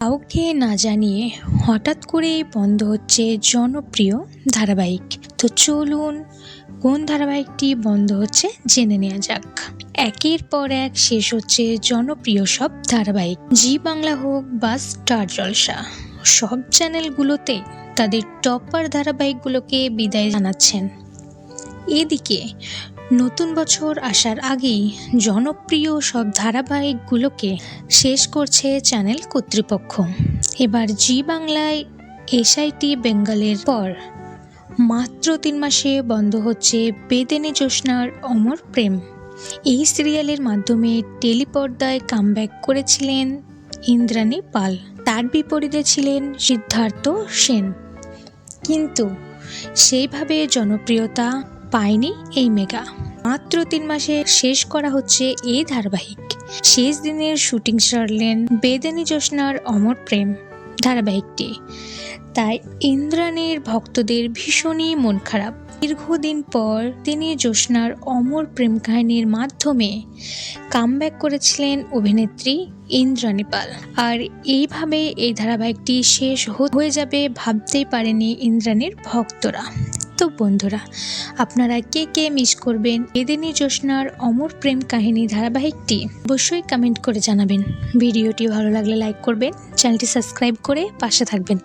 কাউকে না জানিয়ে হঠাৎ করেই বন্ধ হচ্ছে জনপ্রিয় ধারাবাহিক। তো চলুন কোন ধারাবাহিকটি বন্ধ হচ্ছে জেনে নেওয়া যাক। একের পর এক শেষ হচ্ছে জনপ্রিয় সব ধারাবাহিক, জি বাংলা হোক বা স্টার জলসা, সব চ্যানেলগুলোতে তাদের টপার ধারাবাহিকগুলোকে বিদায় জানাচ্ছেন। এদিকে নতুন বছর আসার আগেই জনপ্রিয় সব ধারাবাহিকগুলোকে শেষ করছে চ্যানেল কর্তৃপক্ষ। এবার জি বাংলায় এসআইটি বেঙ্গলের পর মাত্র 3 মাসে বন্ধ হচ্ছে বেদেনী জ্যোৎস্নার অমর প্রেম। এই সিরিয়ালের মাধ্যমে টেলিপর্দায় কামব্যাক করেছিলেন ইন্দ্রাণী পাল, তার বিপরীতে ছিলেন সিদ্ধার্থ সেন। কিন্তু সেইভাবে জনপ্রিয়তা পায়নি এই মেগা। মাত্র 3 মাসে শেষ করা হচ্ছে এই ধারাবাহিক। শেষ দিনের শুটিং সারলেন বেদেনী জ্যোৎস্নার অমর প্রেম ধারাবাহিকটি। তাই ইন্দ্রাণীর ভক্তদের ভীষণই মন খারাপ। দীর্ঘদিন পর তিনি জ্যোৎস্নার অমর প্রেম কাহিনীর মাধ্যমে কামব্যাক করেছিলেন অভিনেত্রী ইন্দ্রাণী পাল। আর এইভাবে এই ধারাবাহিকটি শেষ হয়ে যাবে ভাবতেই পারেনি ইন্দ্রাণীর ভক্তরা। তো বন্ধুরা, আপনারা কে কে মিস করবেন বেদেনী জ্যোৎস্নার অমর প্রেম কাহিনী ধারাবাহিকটি অবশ্যই কমেন্ট করে জানাবেন। ভিডিওটি ভালো লাগলে লাইক করবেন, চ্যানেলটি সাবস্ক্রাইব করে পাশে থাকবেন।